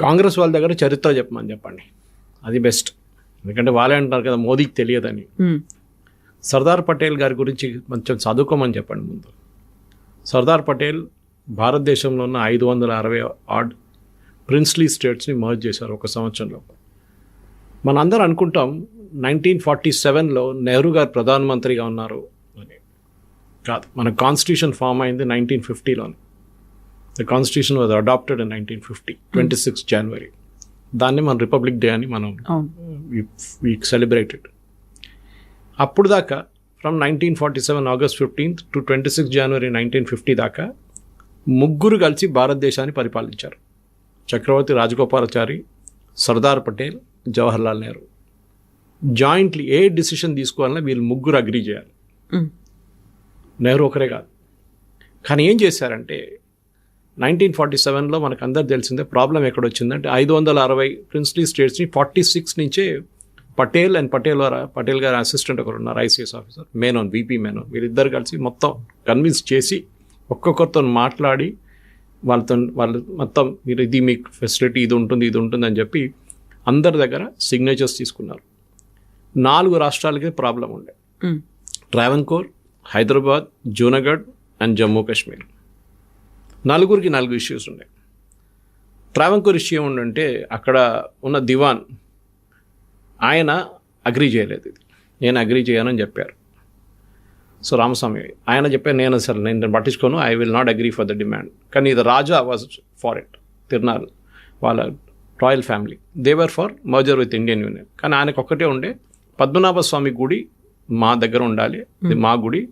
కాంగ్రెస్ వాళ్ళ దగ్గర చరిత్ర చెప్పండి, అది బెస్ట్. ఎందుకంటే వాళ్ళే అంటారు కదా మోదీకి తెలియదని. సర్దార్ పటేల్ గారి గురించి కొంచెం చదువుకోమని చెప్పండి ముందు. సర్దార్ పటేల్ భారతదేశంలో ఉన్న 560 ఆడ్ ప్రిన్స్లీ స్టేట్స్ని మర్జ్ చేశారు ఒక సంవత్సరంలో. మనందరం అనుకుంటాం 1947లో నెహ్రూ గారు ప్రధానమంత్రిగా ఉన్నారు అని. కాదు, మన కాన్స్టిట్యూషన్ ఫామ్ అయింది 1950లోనే. The constitution was adopted in 1950, 26 January. దాన్ని మన రిపబ్లిక్ డే అని మనం వీ సెలబ్రేటెడ్. అప్పుడు దాకా ఫ్రమ్ 1947 ఆగస్ట్ 15th టు 26 జనవరి 1950 దాకా ముగ్గురు కలిసి భారతదేశాన్ని పరిపాలించారు. చక్రవర్తి రాజగోపాలాచారి, సర్దార్ పటేల్, జవహర్లాల్ నెహ్రూ. జాయింట్లీ ఏ డిసిషన్ తీసుకోవాలన్నా వీళ్ళు ముగ్గురు అగ్రీ చేయాలి. నెహ్రూ ఒకరే కాదు. కానీ ఏం చేశారంటే 1947లో మనకు అందరు తెలిసిందే ప్రాబ్లం ఎక్కడొచ్చిందంటే 560 ప్రిన్స్లీ స్టేట్స్ని 46 నుంచే పటేల్ అండ్ పటేల్ గారి అసిస్టెంట్ ఒకరు ఉన్నారు, ఐసీఎస్ ఆఫీసర్, మేనోన్, వీపీ మేనోన్, వీరిద్దరు కలిసి మొత్తం కన్విన్స్ చేసి ఒక్కొక్కరితో మాట్లాడి వాళ్ళు మొత్తం మీరు ఇది మీకు ఫెసిలిటీ ఇది ఉంటుంది అని చెప్పి అందరి దగ్గర సిగ్నేచర్స్ తీసుకున్నారు. 4 రాష్ట్రాలకి ప్రాబ్లం ఉండే, ట్రావెన్కోర్, హైదరాబాద్, జూనాగఢ్ అండ్ జమ్మూ కాశ్మీర్. 4 ఇష్యూస్ ఉండే. ట్రావెన్కోర్ ఇష్యూ ఏముండంటే అక్కడ ఉన్న దివాన్ ఆయన అగ్రీ చేయలేదు, ఇది నేను అగ్రీ చేయనని చెప్పారు. సో రామస్వామి ఆయన చెప్పారు నేను పట్టించుకోను, I will not agree for the demand. కానీ ఇది Raja was for it. Thirunal వాళ్ళ royal family they were for merger with Indian union. కానీ ఆయనకు ఒక్కటే ఉండే, పద్మనాభ స్వామి గుడి మా దగ్గర ఉండాలి, ఇది మా గుడి,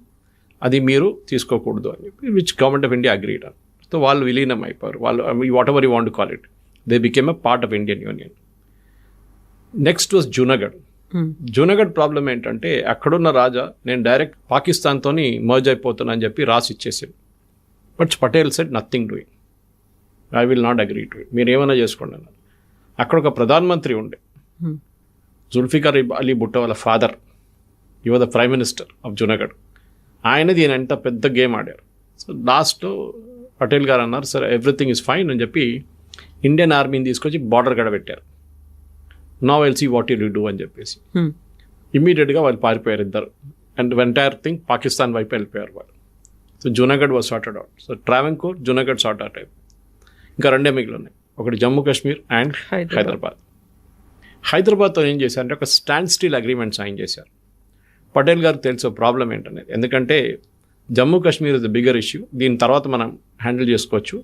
అది మీరు తీసుకోకూడదు అని చెప్పి which government of India agreed అని. సో వాళ్ళు విలీనం అయిపోయారు. వాళ్ళు what ever you want to call it, they became a part of Indian union. Next was Junagadh. Junagadh problem ఏంటంటే అక్కడున్న రాజా నేను డైరెక్ట్ పాకిస్తాన్తో మర్జ్ అయిపోతున్నా అని చెప్పి రాసి ఇచ్చేసాడు. But Patel said nothing doing, I will not agree to it, మీరు ఏమైనా చేసుకోండి అన్నారు. అక్కడ ఒక ప్రధానమంత్రి ఉండే, జుల్ఫికర్ అలీ భుట్టో వాళ్ళ ఫాదర్, ఈ was the prime minister of Junagadh. ఆయనది ఈయన ఎంత పెద్ద గేమ్ ఆడారు. సో లాస్ట్లో పటేల్ గారు అన్నారు సరే ఎవ్రీథింగ్ ఈజ్ ఫైన్ అని చెప్పి ఇండియన్ ఆర్మీని తీసుకొచ్చి బార్డర్ గడ పెట్టారు. Now will see what you do అని చెప్పేసి ఇమ్మీడియట్గా వాళ్ళు పారిపోయారు ఇద్దరు. అండ్ ఎంటైర్ థింగ్ పాకిస్తాన్ వైపు వెళ్ళిపోయారు వాళ్ళు. So Junagadh was sorted out. So Travancore, Junagadh sort out అయిపోయి ఇంకా 2 మిగిలి ఉన్నాయి, ఒకటి జమ్మూ కాశ్మీర్ అండ్ హైదరాబాద్. హైదరాబాద్తో ఏం చేశారంటే ఒక స్టాండ్ స్టిల్ అగ్రిమెంట్ సైన్ చేశారు. పటేల్ గారికి తెలుసు ప్రాబ్లం ఏంటనేది, ఎందుకంటే Jammu Kashmir is the bigger issue, దీని తర్వాత మనం హ్యాండిల్ చేసుకోవచ్చు,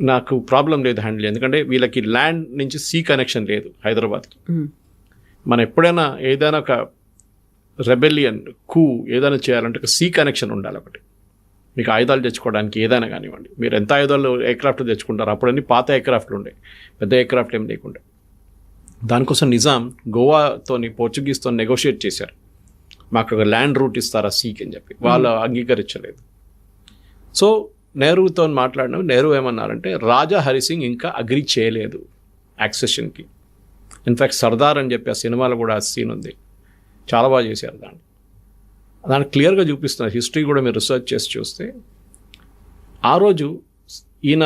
నాకు ప్రాబ్లం లేదు హ్యాండిల్, ఎందుకంటే వీళ్ళకి ల్యాండ్ నుంచి సీ కనెక్షన్ లేదు హైదరాబాద్కి. మనం ఎప్పుడైనా ఏదైనా ఒక రెబెలియన్ ఏదైనా చేయాలంటే ఒక సీ కనెక్షన్ ఉండాలి ఒకటి. మీకు ఆయుధాలు తెచ్చుకోవడానికి ఏదైనా కానివ్వండి, మీరు ఎంత ఆయుధాలు ఎయిర్క్రాఫ్ట్ తెచ్చుకుంటారు, అప్పుడన్నీ పాత ఎయిర్క్రాఫ్ట్లు ఉండే, పెద్ద ఎయిర్క్రాఫ్ట్ ఏం లేకుండే. దానికోసం నిజాం గోవాతోని పోర్చుగీస్తో నెగోషియేట్ చేశారు, మాకు ఒక ల్యాండ్ రూట్ ఇస్తారా సీకి అని చెప్పి. వాళ్ళు అంగీకరించలేదు. సో నెహ్రూతో మాట్లాడిన నెహ్రూ ఏమన్నారంటే రాజా హరిసింగ్ ఇంకా అగ్రీ చేయలేదు యాక్సెషన్కి. ఇన్ఫ్యాక్ట్ సర్దార్ అని చెప్పి ఆ సినిమాలో కూడా ఆ సీన్ ఉంది, చాలా బాగా చేశారు దాన్ని క్లియర్గా చూపిస్తున్నారు. హిస్టరీ కూడా మీరు రీసెర్చ్ చేసి చూస్తే ఆ రోజు ఈయన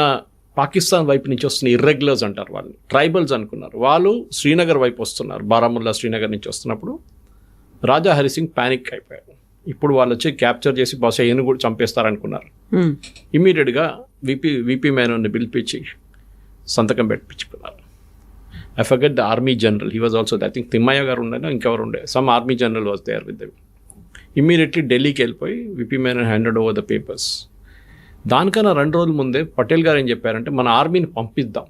పాకిస్తాన్ వైపు నుంచి వస్తున్న ఇర్రెగ్యులర్స్ అంటారు వాళ్ళని, ట్రైబల్స్ అనుకున్నారు. వాళ్ళు శ్రీనగర్ వైపు వస్తున్నారు, బారాముల్లా శ్రీనగర్ నుంచి వస్తున్నప్పుడు రాజా హరిసింగ్ ప్యానిక్ అయిపోయారు. ఇప్పుడు వాళ్ళు వచ్చి క్యాప్చర్ చేసి బహుశా ఈయన కూడా చంపేస్తారనుకున్నారు. ఇమ్మీడియట్గా వీపీ మేనోన్ని పిలిపించి సంతకం పెట్టించుకున్నారు. I forget the army general, he was also I think Thimmayya garu ఉండేనా ఇంకెవరు ఉండే, some army general was there with them. Immediately ఢిల్లీకి వెళ్ళిపోయి VP Menon handed over the papers. దానికన్నా 2 రోజుల ముందే పటేల్ గారు ఏం చెప్పారంటే మన ఆర్మీని పంపిద్దాం,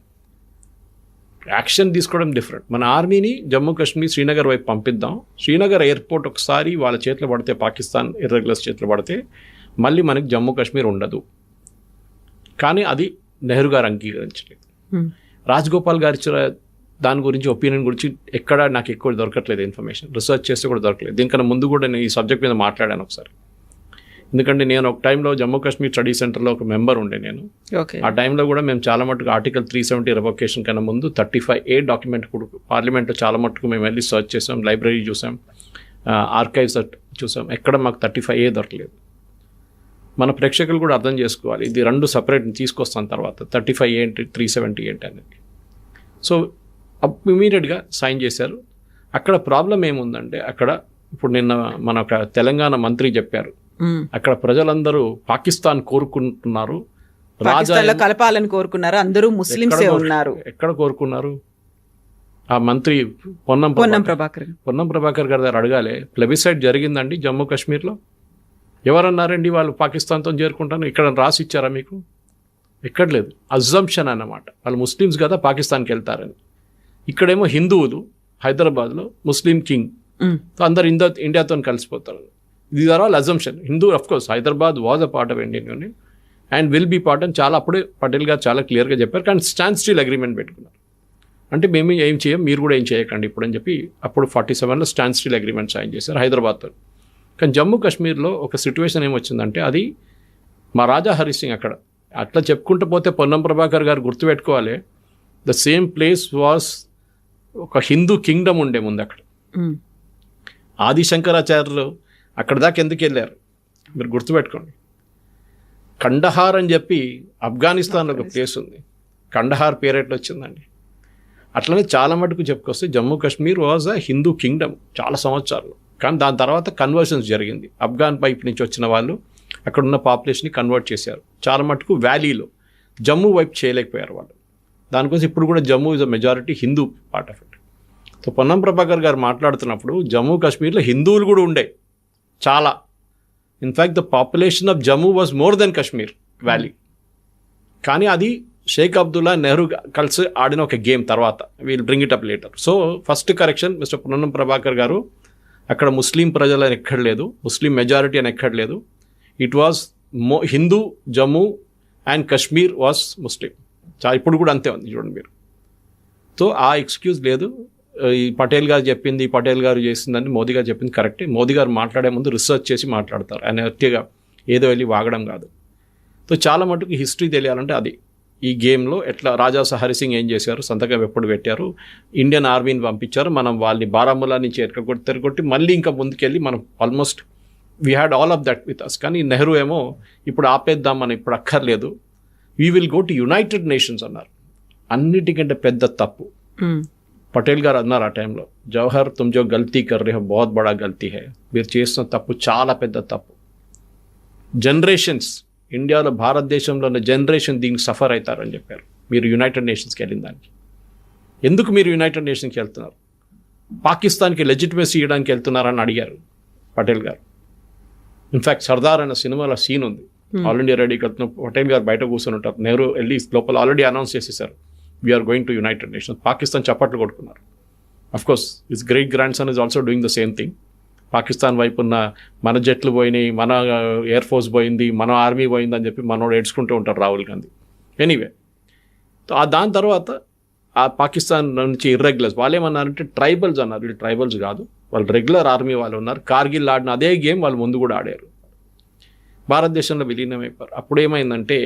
యాక్షన్ తీసుకోవడం డిఫరెంట్, మన ఆర్మీని జమ్మూ కాశ్మీర్ శ్రీనగర్ వైపు పంపిద్దాం, శ్రీనగర్ ఎయిర్పోర్ట్ ఒకసారి వాళ్ళ చేతిలో పడితే, పాకిస్తాన్ ఇర్రెగ్యులర్స్ చేతిలో పడితే మళ్ళీ మనకి జమ్మూ కాశ్మీర్ ఉండదు. కానీ అది నెహ్రూ గారు అంగీకరించలేదు. రాజగోపాల్ గారి దాని గురించి ఒపీనియన్ గురించి ఎక్కడ నాకు ఎక్కువ దొరకట్లేదు ఇన్ఫర్మేషన్, రీసెర్చ్ చేస్తే కూడా దొరకలేదు. దీనికన్నా ముందు కూడా నేను ఈ సబ్జెక్ట్ మీద మాట్లాడాను ఒకసారి, ఎందుకంటే నేను ఒక టైంలో జమ్మూ కాశ్మీర్ స్టడీ సెంటర్లో ఒక మెంబర్ ఉండే నేను. ఆ టైంలో కూడా మేము చాలా మటుకు ఆర్టికల్ 370 రివోకేషన్ కన్నా ముందు 35A డాక్యుమెంట్ కూడా పార్లమెంట్లో చాలా మటుకు మేము వెళ్ళి సర్చ్ చేసాం, లైబ్రరీ చూసాం, ఆర్కైవ్స్ చూసాం, ఎక్కడ మాకు 35A దొరకలేదు. మన ప్రేక్షకులు కూడా అర్థం చేసుకోవాలి, ఇది 2 సపరేట్ తీసుకొస్తాను తర్వాత 35A ఏంటి 370 ఏంటి అనేది. సో ఇమీడియట్గా సైన్ చేశారు. అక్కడ ప్రాబ్లం ఏముందంటే అక్కడ ఇప్పుడు నిన్న మన ఒక తెలంగాణ మంత్రి చెప్పారు, అక్కడ ప్రజలందరూ పాకిస్తాన్ కోరుకుంటున్నారు, రాజా కలపాలని కోరుకున్నారు, అందరూ ముస్లింసే ఉన్నారు. ఎక్కడ కోరుకున్నారు? ఆ మంత్రి పొన్నం ప్రభాకర్ గారి దగ్గర అడగాలి. ప్లెబిసైడ్ జరిగిందండి జమ్మూ కాశ్మీర్లో? ఎవరన్నారండి వాళ్ళు పాకిస్తాన్తో చేరుకుంటాను? ఇక్కడ రాసి ఇచ్చారా మీకు? ఎక్కడ లేదు. అజంప్షన్ అన్నమాట, వాళ్ళు ముస్లిమ్స్ కదా పాకిస్తాన్కి వెళ్తారని. ఇక్కడేమో హిందువులు హైదరాబాద్లో ముస్లిం కింగ్, అందరు ఇండియాతో కలిసిపోతారు. These are all assumption. Hindu of course Hyderabad was a part of Indian union and will be part అని చాలా అప్పుడే పటేల్ గారు చాలా క్లియర్గా చెప్పారు. కానీ స్టాండ్ స్టిల్ అగ్రిమెంట్ పెట్టుకున్నారు. అంటే మేము ఏం చేయం, మీరు కూడా ఏం చేయకండి ఇప్పుడు అని చెప్పి అప్పుడు 47లో స్టాండ్ స్టిల్ అగ్రిమెంట్ సైన్ చేశారు హైదరాబాద్తో. కానీ జమ్మూ కాశ్మీర్లో ఒక సిచ్యువేషన్ ఏమొచ్చిందంటే అది మా రాజా హరి సింగ్ అక్కడ అట్లా చెప్పుకుంటూ పోతే పొన్నం ప్రభాకర్ గారు గుర్తుపెట్టుకోవాలి, ద సేమ్ ప్లేస్ వాస్ ఒక హిందూ కింగ్డమ్ ఉండే ముందు అక్కడ. ఆదిశంకరాచార్యులు అక్కడ దాకా ఎందుకు వెళ్ళారు మీరు గుర్తుపెట్టుకోండి. కండహార్ అని చెప్పి ఆఫ్ఘనిస్తాన్లో ఒక ప్లేస్ ఉంది, కండహార్ పేరు ఎట్లా వచ్చిందండి. అట్లనే చాలా మటుకు చెప్పుకొస్తే Jammu Kashmir was a Hindu kingdom చాలా సంవత్సరాలు. కానీ దాని తర్వాత కన్వర్షన్స్ జరిగింది. ఆఫ్ఘాన్ వైపు నుంచి వచ్చిన వాళ్ళు అక్కడ ఉన్న పాపులేషన్ని కన్వర్ట్ చేశారు. చాలా మటుకు వ్యాలీలో జమ్మూ వైపు చేయలేకపోయారు వాళ్ళు. దానికోసం ఇప్పుడు కూడా Jammu is a majority Hindu part of it. So Ponnam Prabhakar గారు మాట్లాడుతున్నప్పుడు జమ్మూ కాశ్మీర్లో హిందువులు కూడా ఉండే చాలా. In fact the population of Jammu was more than Kashmir valley. కానీ అది షేక్ అబ్దుల్లా నెహ్రూ కలిసి ఆడిన ఒక గేమ్. తర్వాత wheel bring it up later. So first correction, mister Ponnam Prabhakar గారు, అక్కడ ముస్లిం ప్రజలు అని ఎక్కడ లేదు, ముస్లిం మెజారిటీ అని ఎక్కడ లేదు. It was Hindu Jammu and Kashmir was Muslim. ఇప్పుడు కూడా అంతే ఉంది చూడండి మీరు. సో ఆ ఎక్స్క్యూజ్ లేదు. ఈ పటేల్ గారు చెప్పింది, పటేల్ గారు చేసిందని మోదీ గారు చెప్పింది కరెక్టే. మోదీ గారు మాట్లాడే ముందు రిసర్చ్ చేసి మాట్లాడతారు, ఆయన అతిగా ఏదో వెళ్ళి వాగడం కాదు. సో చాలా మటుకు హిస్టరీ తెలియాలంటే అది ఈ గేమ్లో ఎట్లా రాజా హరి సింగ్ ఏం చేశారు, సంతకం ఎప్పుడు పెట్టారు, ఇండియన్ ఆర్మీని పంపించారు, మనం వాళ్ళని బారాముల్లా నుంచి తిరగొట్టి మళ్ళీ ఇంకా ముందుకెళ్ళి మనం almost we had all of that with us. కానీ నెహ్రూ ఏమో ఇప్పుడు ఆపేద్దాం, మనం ఇప్పుడు అక్కర్లేదు, we will go to United Nations అన్నారు. అన్నిటికంటే పెద్ద తప్పు పటేల్ గారు అన్నారు ఆ టైంలో, జవహర్ తుమ్ జో గల్తీ కర్ రే హో బహుత్ బడా గల్తీ హై, మీరు చేస్తున్న తప్పు చాలా పెద్ద తప్పు. జనరేషన్స్ ఇండియాలో భారతదేశంలో ఉన్న జనరేషన్ దీనికి సఫర్ అవుతారని చెప్పారు మీరు యునైటెడ్ నేషన్స్కి వెళ్ళిన దానికి. ఎందుకు మీరు యునైటెడ్ నేషన్స్కి వెళ్తున్నారు? పాకిస్తాన్కి లెజిటిమసీ ఇవ్వడానికి వెళ్తున్నారని అడిగారు పటేల్ గారు. ఇన్ఫ్యాక్ట్ సర్దార్ అనే సినిమాలో సీన్ ఉంది, ఆల్ ఇండియా రెడీకి వెళ్తున్న పటేల్ గారు బయట కూర్చొని ఉంటారు, నెహ్రూ వెళ్ళి లోపల ఆల్రెడీ అనౌన్స్ చేసేసారు we are going to United Nations. Pakistan చప్పట్లు కొట్టుకున్నారు. Of course his great grandson is also doing the same thing. Pakistan వైపు ఉన్న మన జట్లు పోయినాయి, మన ఎయిర్ ఫోర్స్ పోయింది, మన ఆర్మీ పోయింది అని చెప్పి మనోడు ఏడ్చుకుంటూ ఉంటారు రాహుల్ గాంధీ. ఎనీవే, దాని తర్వాత ఆ పాకిస్తాన్ నుంచి ఇర్రెగ్యులర్స్ వాళ్ళు ఏమన్నారంటే ట్రైబల్స్ అన్నారు. వీళ్ళు ట్రైబల్స్ కాదు, వాళ్ళు రెగ్యులర్ ఆర్మీ వాళ్ళు ఉన్నారు. కార్గిల్ ఆడిన అదే గేమ్ వాళ్ళు ముందు కూడా ఆడారు, భారతదేశంలో విలీనమైపోయారు. అప్పుడు ఏమైందంటే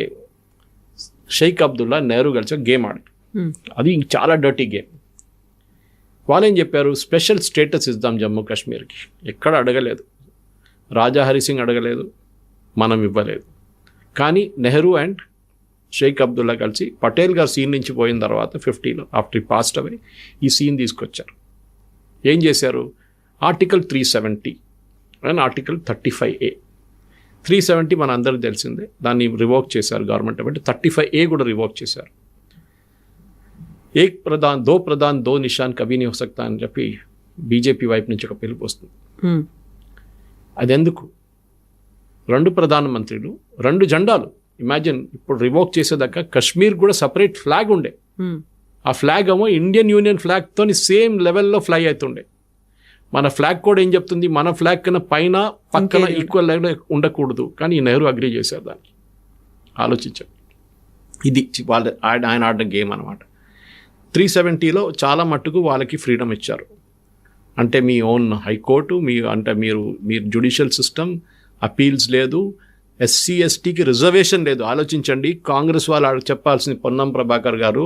షేక్ అబ్దుల్లా నెహ్రూ కలిసి గేమ్ ఆడారు. అది చాలా డర్టీ గేమ్. వాళ్ళు ఏం చెప్పారు, స్పెషల్ స్టేటస్ ఇద్దాం జమ్మూ కాశ్మీర్కి. ఎక్కడ అడగలేదు, రాజా హరి సింగ్ అడగలేదు, మనం ఇవ్వలేదు. కానీ నెహ్రూ అండ్ షేక్ అబ్దుల్లా కలిసి పటేల్ గారు సీన్ నుంచి పోయిన తర్వాత 50లో ఆఫ్టర్ పాస్ట్ అవే ఈ సీన్ తీసుకొచ్చారు. ఏం చేశారు, ఆర్టికల్ 370 అండ్ ఆర్టికల్ 35A. 370 మన అందరికీ తెలిసిందే, దాన్ని రివోక్ చేశారు గవర్నమెంట్. అంటే 35A కూడా రివోక్ చేశారు. ఏక్ ప్రధాన్ దో ప్రధాన్ దో నిషాన్ కభీ నీ హో సక్తా అని చెప్పి బీజేపీ వైపు నుంచి ఒక పిలుపు వస్తుంది. అదెందుకు? 2 ప్రధానమంత్రులు 2 జెండాలు. ఇమాజిన్, ఇప్పుడు రివోక్ చేసేదాకా కశ్మీర్ కూడా సపరేట్ ఫ్లాగ్ ఉండే, ఆ ఫ్లాగ్ ఏమో ఇండియన్ యూనియన్ ఫ్లాగ్తో సేమ్ లెవెల్లో ఫ్లై అవుతుండే. మన ఫ్లాగ్ కూడా ఏం చెప్తుంది, మన ఫ్లాగ్ కన్నా పైన పక్కన ఈక్వల్ లెవెల్ ఉండకూడదు. కానీ నెహ్రూ అగ్రీ చేశారు దానికి. ఆలోచించారు, ఇది ఆయన ఆడిన గేమ్ అనమాట. 370లో చాలా మట్టుకు వాళ్ళకి ఫ్రీడమ్ ఇచ్చారు. అంటే మీ ఓన్ హైకోర్టు, మీరు జ్యుడిషియల్ సిస్టమ్, అపీల్స్ లేదు, ఎస్సీ ఎస్టీకి రిజర్వేషన్ లేదు. ఆలోచించండి, కాంగ్రెస్ వాళ్ళు చెప్పాల్సింది పొన్నం ప్రభాకర్ గారు,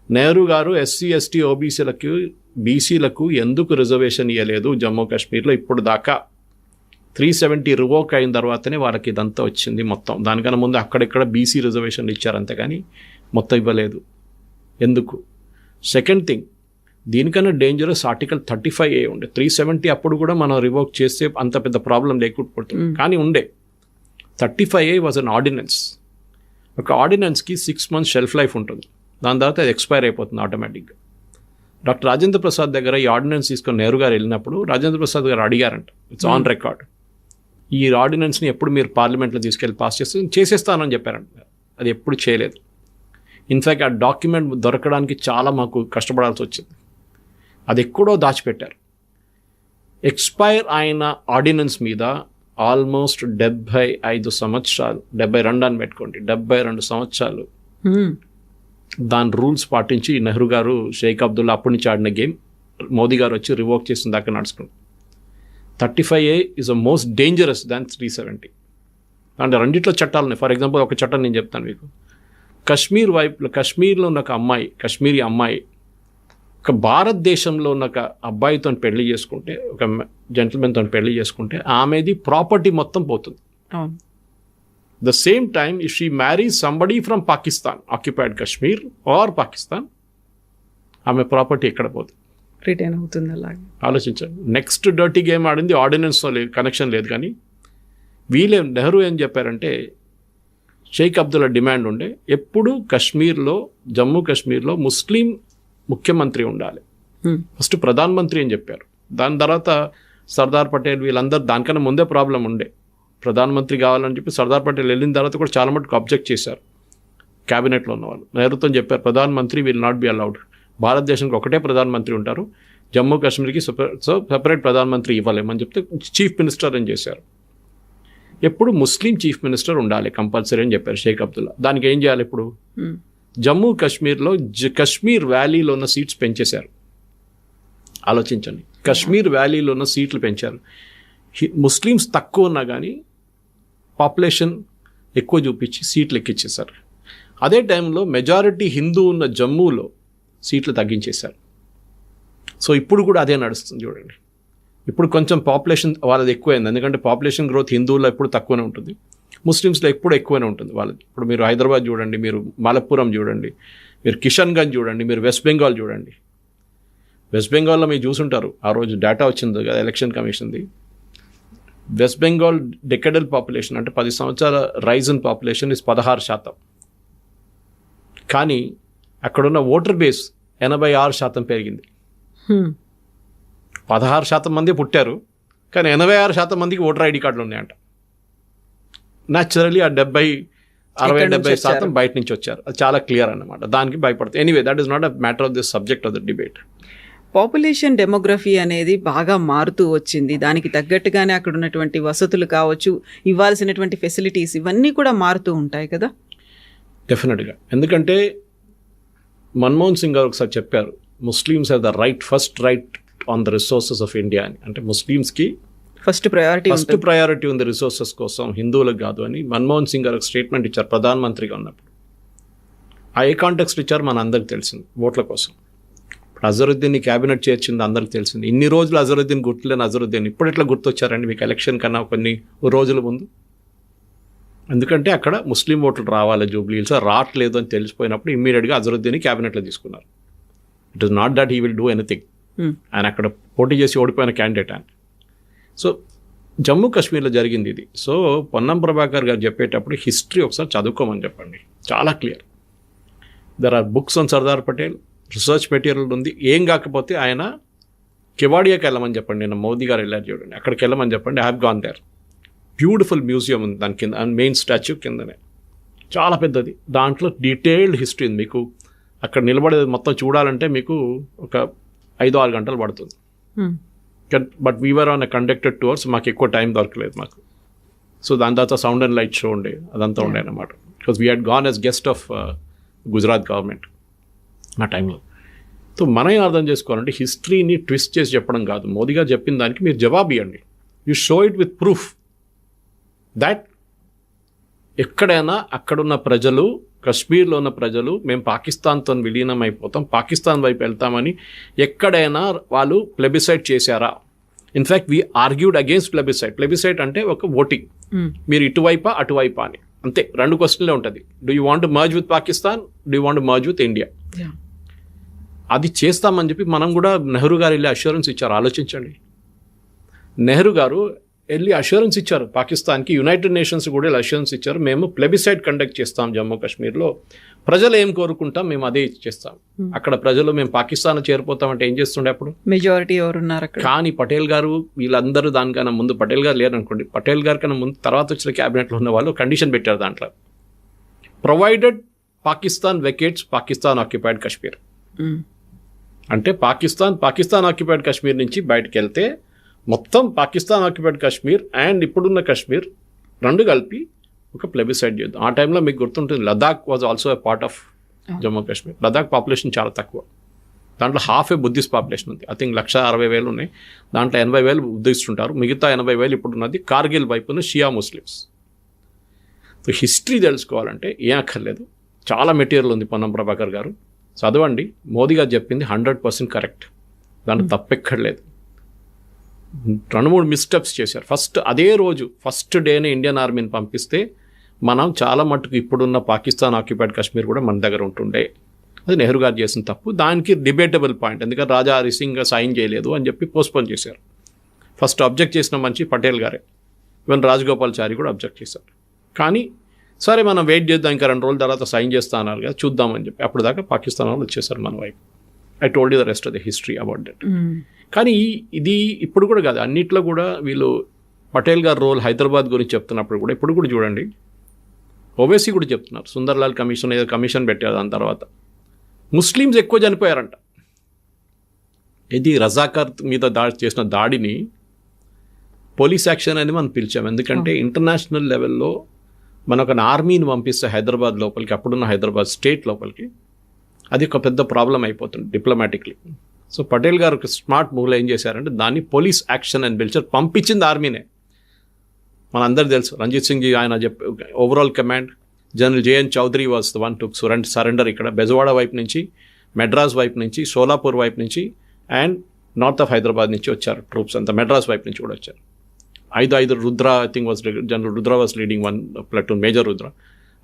నెహ్రూ గారు ఎస్సీ ఎస్టీ ఓబీసీలకు బీసీలకు ఎందుకు రిజర్వేషన్ ఇవ్వలేదు జమ్మూ కాశ్మీర్లో ఇప్పుడు దాకా. 370 రివోక్ అయిన తర్వాతనే వాళ్ళకి ఇదంతా వచ్చింది మొత్తం. దానికన్నా ముందు అక్కడెక్కడ బీసీ రిజర్వేషన్లు ఇచ్చారు అంతేగాని మొత్తం ఇవ్వలేదు. ఎందుకు? సెకండ్ థింగ్, దీనికన్నా డేంజరస్ ఆర్టికల్ 35A ఉండే. 370 అప్పుడు కూడా మనం రివోక్ చేస్తే అంత పెద్ద ప్రాబ్లం లేకపోతుంది, కానీ ఉండే 35A వాజ్ అన్ ఆర్డినెన్స్. ఒక ఆర్డినెన్స్కి 6 months షెల్ఫ్ లైఫ్ ఉంటుంది, దాని తర్వాత అది ఎక్స్పైర్ అయిపోతుంది ఆటోమేటిక్గా. డాక్టర్ రాజేంద్ర ప్రసాద్ దగ్గర ఈ ఆర్డినెన్స్ తీసుకొని నెహ్రూ గారు వెళ్ళినప్పుడు రాజేంద్ర ప్రసాద్ గారు అడిగారంట, ఇట్స్ ఆన్ రికార్డ్, ఈ ఆర్డినెన్స్ని ఎప్పుడు మీరు పార్లమెంట్లో తీసుకెళ్ళి పాస్ చేసేస్తానని చెప్పారంట. అది ఎప్పుడు చేయలేదు. ఇన్ఫ్యాక్ట్ ఆ డాక్యుమెంట్ దొరకడానికి చాలా మాకు కష్టపడాల్సి వచ్చింది. అది ఎక్కడో దాచిపెట్టారు. ఎక్స్పైర్ అయిన ఆర్డినెన్స్ మీద ఆల్మోస్ట్ 75 సంవత్సరాలు, 72 అని పెట్టుకోండి, 72 సంవత్సరాలు దాని రూల్స్ పాటించి నెహ్రూ గారు, షేక్ అబ్దుల్లా అప్పటి నుంచి ఆడిన గేమ్ మోదీ గారు వచ్చి రివోక్ చేసిన దాకా నడుచుకుంది. 35A is a most dangerous than 370. అంటే రెండిట్లో చట్టాలు ఉన్నాయి. ఫర్ ఎగ్జాంపుల్ ఒక చట్టం నేను చెప్తాను మీకు. కాశ్మీర్లో ఉన్న ఒక అమ్మాయి, కాశ్మీరీ అమ్మాయి ఒక భారతదేశంలో ఉన్న ఒక అబ్బాయితో పెళ్లి చేసుకుంటే, ఒక జెంటిల్మెన్తో పెళ్లి చేసుకుంటే ఆమెది ప్రాపర్టీ మొత్తం పోతుంది. The same time if she marries somebody from Pakistan, occupied Kashmir or Pakistan, ఆమె ప్రాపర్టీ ఎక్కడ పోతుంది, రిటైన్ అవుతుంది. అలాగే ఆలోచించండి. నెక్స్ట్ డర్టీ గేమ్ ఆడింది, ఆర్డినెన్స్తో లేదు, కనెక్షన్ లేదు. కానీ వీళ్ళే నెహ్రూ ఏం చెప్పారంటే, షేక్ అబ్దుల్లా డిమాండ్ ఉండే ఎప్పుడు కాశ్మీర్లో, జమ్మూ కాశ్మీర్లో ముస్లిం ముఖ్యమంత్రి ఉండాలి, ఫస్ట్ ప్రధానమంత్రి అని చెప్పారు. దాని తర్వాత సర్దార్ పటేల్ వీళ్ళందరూ, దానికన్నా ముందే ప్రాబ్లం ఉండే, ప్రధానమంత్రి కావాలని చెప్పి సర్దార్ పటేల్ వెళ్ళిన తర్వాత కూడా చాలా మటుకు అబ్జెక్ట్ చేశారు క్యాబినెట్లో ఉన్న వాళ్ళు. నెహ్రూతో చెప్పారు ప్రధానమంత్రి విల్ నాట్ బి అలౌడ్, భారతదేశానికి ఒకటే ప్రధానమంత్రి ఉంటారు, జమ్మూ కాశ్మీర్కి సెపరేట్ ప్రధానమంత్రి ఇవ్వలేమని చెప్తే చీఫ్ మినిస్టర్ అని చేశారు. ఎప్పుడు ముస్లిం చీఫ్ మినిస్టర్ ఉండాలి కంపల్సరీ అని చెప్పారు షేక్ అబ్దుల్లా. దానికి ఏం చేయాలి ఇప్పుడు, జమ్మూ కాశ్మీర్లో కాశ్మీర్ వ్యాలీలో ఉన్న సీట్స్ పెంచేశారు. ఆలోచించండి, కాశ్మీర్ వ్యాలీలో ఉన్న సీట్లు పెంచారు. ముస్లిమ్స్ తక్కువ ఉన్నా కానీ పాపులేషన్ ఎక్కువ చూపించి సీట్లు ఎక్కించేశారు. అదే టైంలో మెజారిటీ హిందూ ఉన్న జమ్మూలో సీట్లు తగ్గించేశారు. సో ఇప్పుడు కూడా అదే నడుస్తుంది చూడండి. ఇప్పుడు కొంచెం పాపులేషన్ వాళ్ళది ఎక్కువైంది, ఎందుకంటే పాపులేషన్ గ్రోత్ హిందువుల్లో ఎప్పుడు తక్కువనే ఉంటుంది, ముస్లిమ్స్లో ఎప్పుడు ఎక్కువనే ఉంటుంది వాళ్ళది. ఇప్పుడు మీరు హైదరాబాద్ చూడండి, మీరు మలప్పురం చూడండి, మీరు కిషన్గంజ్ చూడండి, మీరు వెస్ట్ బెంగాల్ చూడండి. వెస్ట్ బెంగాల్లో మీరు చూసుంటారు, ఆ రోజు డేటా వచ్చింది కదా ఎలక్షన్ కమిషన్ది. వెస్ట్ బెంగాల్ డెకెడల్ పాపులేషన్ అంటే 10 సంవత్సరాల రైజ్ ఇన్ పాపులేషన్ ఇస్ 16%. కానీ అక్కడున్న ఓటర్ బేస్ 86% పెరిగింది. 16% మంది పుట్టారు, కానీ 86% మందికి ఓటర్ ఐడి కార్డులు ఉన్నాయంట. న్యాచురలీ ఆ 60-70% బయట నుంచి వచ్చారు. అది చాలా క్లియర్ అన్నమాట, దానికి భయపడతాయి. Anyway that is not a matter of this subject of the debate. Population demography అనేది బాగా మారుతూ వచ్చింది. దానికి తగ్గట్టుగానే అక్కడ ఉన్నటువంటి వసతులు కావచ్చు, ఇవ్వాల్సినటువంటి ఫెసిలిటీస్ ఇవన్నీ కూడా మారుతూ ఉంటాయి కదా. డెఫినెట్గా, ఎందుకంటే మన్మోహన్ సింగ్ గారు ఒకసారి చెప్పారు, Muslims have the first right on the resources of India అని. అంటే ముస్లిమ్స్కి ఫస్ట్ ప్రయారిటీ ఉంది రిసోర్సెస్ కోసం, హిందువులకు కాదు అని మన్మోహన్ సింగ్ గారు ఒక స్టేట్మెంట్ ఇచ్చారు ప్రధానమంత్రిగా ఉన్నప్పుడు. ఆ ఏ కాంటెక్స్ట్ ఇచ్చారు మన అందరికి తెలిసింది, ఓట్ల కోసం. ఇప్పుడు అజరుద్దీన్ని క్యాబినెట్ చేర్చింది అందరికి తెలిసింది. ఇన్ని రోజులు అజరుద్దీన్ గుర్తులేని అజరుద్దీన్ ఇప్పుడు ఎట్లా గుర్తొచ్చారండి మీకు ఎలక్షన్ కన్నా కొన్ని రోజుల ముందు? ఎందుకంటే అక్కడ ముస్లిం ఓట్లు రావాలి జూబ్లీహిల్స్, రావట్లేదు అని తెలిసిపోయినప్పుడు ఇమ్మీడియట్గా అజరుద్దీన్ని క్యాబినెట్లో తీసుకున్నారు. It is not that he will do anything, ఆయన అక్కడ పోటీ చేసి ఓడిపోయిన క్యాండిడేట్ ఆయన. సో జమ్మూ కాశ్మీర్లో జరిగింది ఇది. సో పొన్నం ప్రభాకర్ గారు చెప్పేటప్పుడు హిస్టరీ ఒకసారి చదువుకోమని చెప్పండి, చాలా clear. There are books on Sardar Patel, research material ఉంది. ఏం కాకపోతే ఆయన కెవాడియాకి వెళ్ళమని చెప్పండి, నేను మోదీ గారు వెళ్ళారు చూడండి, అక్కడికి వెళ్ళమని చెప్పండి. I have gone there. Beautiful museum ఉంది దాని కింద, మెయిన్ స్టాచ్యూ కిందనే, చాలా పెద్దది. దాంట్లో డీటెయిల్డ్ హిస్టరీ ఉంది. మీకు అక్కడ నిలబడేది మొత్తం చూడాలంటే మీకు ఒక 5-6 గంటలు పడుతుంది. But we're on a conducted tours, మాకు ఎక్కువ టైం దొరకలేదు మాకు. సో దాని తర్వాత సౌండ్ అండ్ లైట్ షో ఉండే, అదంతా ఉండే అన్నమాట. Because we had gone as guest of Gujarat government ఆ టైంలో. సో మనం అర్థం చేసుకోవాలంటే హిస్టరీని ట్విస్ట్ చేసి చెప్పడం కాదు. మోదీ గారు చెప్పిన దానికి మీరు జవాబు ఇవ్వండి. You show it with proof that ఎక్కడైనా అక్కడున్న ప్రజలు, కశ్మీర్లో ఉన్న ప్రజలు మేము పాకిస్తాన్తో విలీనం అయిపోతాం, పాకిస్తాన్ వైపు వెళ్తామని ఎక్కడైనా వాళ్ళు ప్లెబిసైడ్ చేశారా? In fact we argued against plebiscite. Plebiscite అంటే ఒక ఓటింగ్, మీరు ఇటువైపా అటువైపా అని, అంతే. 2 క్వశ్చన్లే ఉంటుంది. Do you want merge with Pakistan, do you want merge with India? అది చేస్తామని చెప్పి మనం కూడా నెహ్రూ గారు వెళ్ళి అష్యూరెన్స్ ఇచ్చారు. ఆలోచించండి, నెహ్రూ గారు వెళ్ళి అష్యూరెన్స్ ఇచ్చారు పాకిస్తాన్కి, యునైటెడ్ నేషన్స్ కూడా వెళ్ళి అష్యూరెన్స్ ఇచ్చారు, మేము ప్లెబిసైడ్ కండక్ట్ చేస్తాం జమ్మూ కాశ్మీర్లో, ప్రజలు ఏం కోరుకుంటాం మేము అదే చేస్తాం. అక్కడ ప్రజలు మేము పాకిస్తాన్ చేరిపోతామంటే ఏం చేస్తుండే అప్పుడు? మెజారిటీ ఎవరున్నారు అక్కడ? కానీ పటేల్ గారు వీళ్ళందరూ దానికన్నా ముందు, పటేల్ గారు లేరనుకోండి, పటేల్ గారి కన్నా ముందు తర్వాత వచ్చిన క్యాబినెట్లో ఉన్న వాళ్ళు కండిషన్ పెట్టారు దాంట్లో, ప్రొవైడెడ్ పాకిస్తాన్ వెకేట్స్ పాకిస్తాన్ ఆక్యుపైడ్ కాశ్మీర్. అంటే పాకిస్తాన్ ఆక్యుపైడ్ కాశ్మీర్ నుంచి బయటకు వెళ్తే మొత్తం పాకిస్తాన్ ఆక్యుపైడ్ కాశ్మీర్ అండ్ ఇప్పుడున్న కాశ్మీర్ రెండు కలిపి ఒక ప్లెబిసైడ్ చేద్దాం. ఆ టైంలో మీకు గుర్తుంటుంది, Ladakh was also a part of Jammu Kashmir. Ladakh population చాలా తక్కువ, దాంట్లో హాఫ్ ఏ బుద్ధిస్ట్ పాపులేషన్ ఉంది. ఐ థింక్ 160,000 ఉన్నాయి, దాంట్లో 80,000 బుద్ధిస్ట్ ఉంటారు, మిగతా 80,000 ఇప్పుడున్నది కార్గిల్ వైపున షియా ముస్లిమ్స్. సో హిస్టరీ తెలుసుకోవాలంటే ఏం అక్కర్లేదు, చాలా మెటీరియల్ ఉంది. పొన్నం ప్రభాకర్ గారు చదవండి, మోదీ గారు చెప్పింది 100% కరెక్ట్, దాంట్లో తప్పెక్కర్లేదు. 2-3 మిస్టెప్స్ చేశారు. అదే రోజు ఫస్ట్ డేనే ఇండియన్ ఆర్మీని పంపిస్తే మనం చాలా మట్టుకు ఇప్పుడున్న పాకిస్తాన్ ఆక్యుపైడ్ కాశ్మీర్ కూడా మన దగ్గర ఉంటుండే. అది నెహ్రూ గారు చేసిన తప్పు, దానికి డిబేటబుల్ పాయింట్, ఎందుకంటే రాజా హరి సింగ్ సైన్ చేయలేదు అని చెప్పి పోస్ట్పోన్ చేశారు. ఫస్ట్ అబ్జెక్ట్ చేసిన మనిషి పటేల్ గారే, ఈవెన్ రాజగోపాల్చారి కూడా అబ్జెక్ట్ చేశారు. కానీ సరే మనం వెయిట్ చేద్దాం, ఇంకా 2 రోజుల తర్వాత సైన్ చేస్తా అన్నారు కదా, చూద్దామని చెప్పి అప్పుడు దాకా పాకిస్తాన్ వాళ్ళు వచ్చేసారు మన వైపు. I told you the rest of the history about that. కానీ ఇది ఇప్పుడు కూడా కాదు, అన్నిట్లో కూడా వీళ్ళు పటేల్ గారు రోల్ హైదరాబాద్ గురించి చెప్తున్నప్పుడు కూడా ఇప్పుడు కూడా చూడండి, ఓవైసీ కూడా చెప్తున్నారు, సుందర్లాల్ కమిషన్ ఏదో కమిషన్ పెట్టారు, దాని తర్వాత ముస్లిమ్స్ ఎక్కువ చనిపోయారంట. ఇది రజాకార్ మీద చేసిన దాడిని పోలీస్ యాక్షన్ అని మనం పిలిచాం, ఎందుకంటే ఇంటర్నేషనల్ లెవెల్లో మన ఒక ఆర్మీని పంపిస్తే హైదరాబాద్ లోపలికి, అప్పుడున్న హైదరాబాద్ స్టేట్ లోపలికి, అది ఒక పెద్ద ప్రాబ్లం అయిపోతుంది డిప్లొమాటిక్లీ. సో పటేల్ గారు ఒక స్మార్ట్ మూవ్లో ఏం చేశారంటే దాన్ని పోలీస్ యాక్షన్ అని పిలిచారు, పంపించింది ఆర్మీనే. మనందరూ తెలుసు, రంజిత్ సింగ్ జీ ఆయన overall command, general JN Chaudhary was the one to surrender. ఇక్కడ బెజవాడ వైపు నుంచి, మెడ్రాస్ వైపు నుంచి, షోలాపూర్ వైపు నుంచి అండ్ నార్త్ ఆఫ్ హైదరాబాద్ నుంచి వచ్చారు ట్రూప్స్ అంతా, మెడ్రాస్ వైపు నుంచి కూడా వచ్చారు. 5 Rudra I think was general Rudra was leading 1 platoon, major Rudra,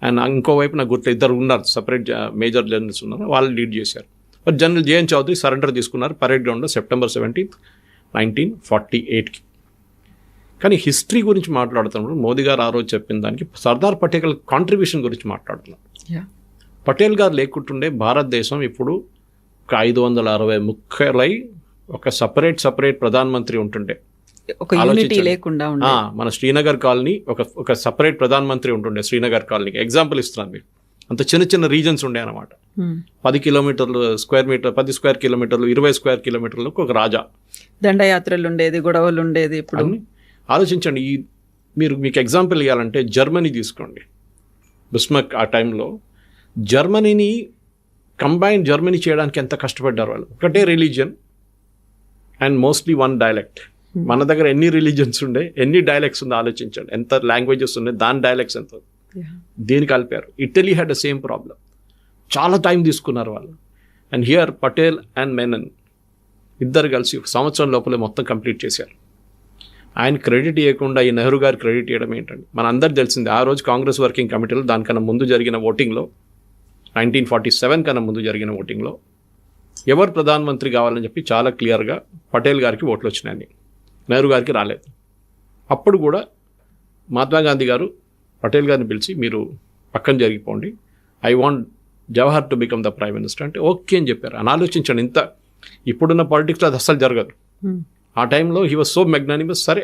and ఇంకోవైపు నాకు గుర్తు 2 ఉన్నారు సపరేట్ మేజర్ జనరల్స్ ఉన్నారు, వాళ్ళు లీడ్ చేశారు. But general JN Chaudhary surrender తీసుకున్నారు పరేడ్ గ్రౌండ్లో September 17, 1948కి. కానీ హిస్టరీ గురించి మాట్లాడుతున్నప్పుడు మోదీ గారు ఆ రోజు చెప్పిన దానికి సర్దార్ పటేల్ కాంట్రిబ్యూషన్ గురించి మాట్లాడుతున్నారు. పటేల్ గారు లేకుంటుండే భారతదేశం ఇప్పుడు ఒక 560 ముక్కలై ఒక సపరేట్ ప్రధానమంత్రి ఉంటుండే. ఒక యూనిటీ లేకుండా మన శ్రీనగర్ కాలనీ ఒక సపరేట్ ప్రధానమంత్రి ఉంటుండే. శ్రీనగర్ కాలనీకి ఎగ్జాంపుల్ ఇస్తున్నాను మీకు, అంత చిన్న రీజన్స్ ఉండే అనమాట. 10 కిలోమీటర్లు స్క్వేర్ మీటర్, 10 స్క్వేర్ కిలోమీటర్లు, 20 స్క్వేర్ కిలోమీటర్లకు ఒక రాజా. దండయాత్రలు ఉండేది, గొడవలు ఉండేది. ఇప్పుడు ఆలోచించండి, మీకు ఎగ్జాంపుల్ ఇవ్వాలంటే జర్మనీ తీసుకోండి. బిస్మార్క్ ఆ టైంలో జర్మనీ చేయడానికి ఎంత కష్టపడ్డారు వాళ్ళు. ఒకటే రిలీజియన్ అండ్ మోస్ట్లీ 1 డైలెక్ట్. మన దగ్గర ఎన్ని రిలీజియన్స్ ఉండే, ఎన్ని డైలెక్ట్స్ ఉందో ఆలోచించండి, ఎంత లాంగ్వేజెస్ ఉన్నాయి, దాని డైలెక్ట్స్ ఎంత, దీన్ని కలిపారు. Italy had the same problem, చాలా టైం తీసుకున్నారు వాళ్ళు. And here Patel and Menon ఇద్దరు కలిసి 1 సంవత్సరం లోపలే మొత్తం కంప్లీట్ చేశారు. ఆయన క్రెడిట్ ఇవ్వకుండా ఈ నెహ్రూ గారు క్రెడిట్ ఇవ్వడం ఏంటంటే, మన అందరికి తెలిసింది ఆ రోజు కాంగ్రెస్ వర్కింగ్ కమిటీలో దానికన్నా ముందు జరిగిన ఓటింగ్లో 1947 కన్నా ముందు జరిగిన ఓటింగ్లో ఎవరు ప్రధానమంత్రి కావాలని చెప్పి చాలా క్లియర్గా పటేల్ గారికి ఓట్లు వచ్చినాయి, నెహ్రూ గారికి రాలేదు. అప్పుడు కూడా మహాత్మా గాంధీ గారు పటేల్ గారిని పిలిచి మీరు పక్కన జరిగిపోండి, I want Jawahar to become the prime minister అంటే ఓకే అని చెప్పారు. అని ఆలోచించండి, ఇంత ఇప్పుడున్న పాలిటిక్స్లో అది అస్సలు జరగదు. ఆ టైంలో హీ వాజ్ సో మెగ్నానిమస్, సరే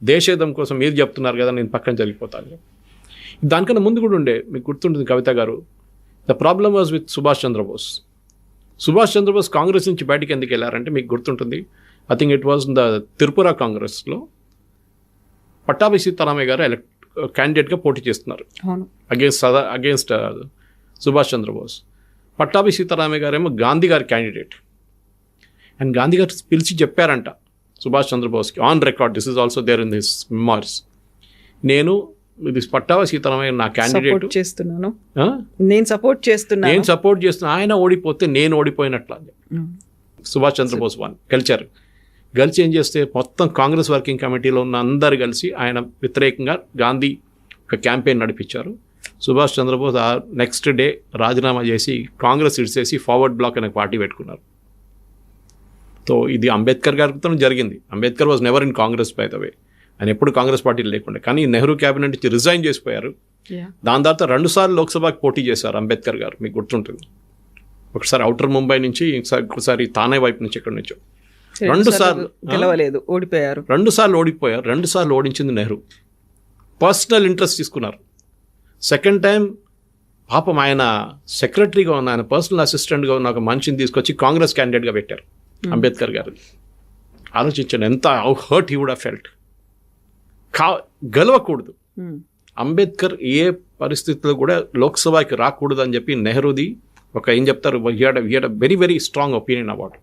దేశహితం కోసం మీరు చెప్తున్నారు కదా నేను పక్కన జరిగిపోతాను. దానికన్నా ముందు కూడా ఉండే, మీకు గుర్తుంటుంది కవిత గారు, the problem was with Subhash Chandrabose. Subhash Chandrabose Congress నుంచి బయటికి ఎందుకు వెళ్ళారంటే మీకు గుర్తుంటుంది, I think it was the Tripura కాంగ్రెస్లో పట్టాభి సీతారామయ్య గారు క్యాండిడేట్గా పోటీ చేస్తున్నారు అగేన్స్ట్ సుభాష్ చంద్రబోస్. పట్టాభి సీతారామయ్య గారు ఏమో గాంధీ గారి క్యాండిడేట్. అండ్ గాంధీ గారు పిలిచి చెప్పారంట సుభాష్ చంద్రబోస్కి, on record, this is also there in his memories, నేను ఇది పట్టాభి సీతారామయ్య నా క్యాండిడేట్ చేస్తున్నాను, నేను సపోర్ట్ చేస్తున్నా, ఆయన ఓడిపోతే నేను ఓడిపోయినట్ల. సుభాష్ చంద్రబోస్ గెలిచి ఏం చేస్తే మొత్తం కాంగ్రెస్ వర్కింగ్ కమిటీలో ఉన్న అందరు కలిసి ఆయన వ్యతిరేకంగా గాంధీ ఒక క్యాంపెయిన్ నడిపించారు. సుభాష్ చంద్రబోస్ నెక్స్ట్ డే రాజీనామా చేసి కాంగ్రెస్ ఇడిచేసి ఫార్వర్డ్ బ్లాక్ అనే పార్టీ పెట్టుకున్నారు. సో ఇది అంబేద్కర్ గారితో జరిగింది. Ambedkar was never in Congress by the way, ఆయన ఎప్పుడు కాంగ్రెస్ పార్టీలో లేకుండా. కానీ నెహ్రూ క్యాబినెట్ నుంచి రిజైన్ చేసిపోయారు. దాని తర్వాత 2 సార్లు లోక్సభకి పోటీ చేశారు అంబేద్కర్ గారు, మీకు గుర్తుంటుంది. ఒకసారి ఔటర్ ముంబై నుంచి, ఇంకోసారి తానే వైపు నుంచి, ఎక్కడి నుంచో 2 సార్లు గెలవలేదు, ఓడిపోయారు. 2 సార్లు ఓడిపోయారు. 2 సార్లు ఓడించింది నెహ్రూ. పర్సనల్ ఇంట్రెస్ట్ తీసుకున్నారు. సెకండ్ టైం పాపం ఆయన సెక్రటరీగా ఉన్న, ఆయన పర్సనల్ అసిస్టెంట్గా ఉన్న ఒక మనిషిని తీసుకొచ్చి కాంగ్రెస్ క్యాండిడేట్గా పెట్టారు అంబేద్కర్ గారు. ఆలోచించండి ఎంత hurt he would have felt. గెలవకూడదు అంబేద్కర్, ఏ పరిస్థితుల్లో కూడా లోక్సభకి రాకూడదు అని చెప్పి నెహ్రూది ఒక ఏం చెప్తారు, very very strong opinion about.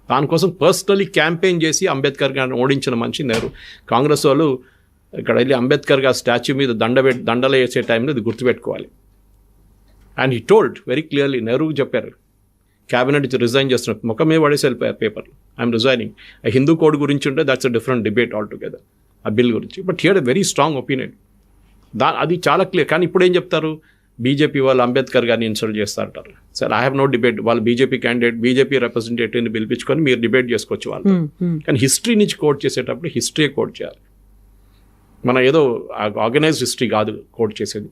దానికోసం పర్సనలీ క్యాంపెయిన్ చేసి అంబేద్కర్ గారిని ఓడించిన మనిషి నెహ్రూ. కాంగ్రెస్ వాళ్ళు ఇక్కడ వెళ్ళి అంబేద్కర్ గారి స్టాచ్యూ మీద దండలు వేసే టైంలో ఇది గుర్తుపెట్టుకోవాలి. And he told very clearly, నెహ్రూకి చెప్పారు క్యాబినెట్ నుంచి రిజైన్ చేస్తున్నారు, ముఖం మీద పడేసి వెళ్ళిపోయారు పేపర్లు, ఐఎమ్ రిజైనింగ్. ఆ హిందూ కోడ్ గురించి ఉంటే that's a different debate all together, ఆ బిల్ గురించి. But here a very strong opinion, అది చాలా క్లియర్. కానీ ఇప్పుడు ఏం చెప్తారు, బీజేపీ వాళ్ళు అంబేద్కర్ గారిని ఇన్సల్ట్ చేస్తారంటారు. Sir I have no debate, వాళ్ళు బీజేపీ క్యాండిడేట్, బీజేపీ రిప్రజెంటేటివ్ని పిలిపించుకొని మీరు డిబేట్ చేసుకోవచ్చు వాళ్ళు. కానీ హిస్టరీ నుంచి కోట్ చేసేటప్పుడు హిస్టరీ కోట్ చేయాలి. మన ఏదో ఆర్గనైజ్డ్ హిస్టరీ కాదు కోట్ చేసేది.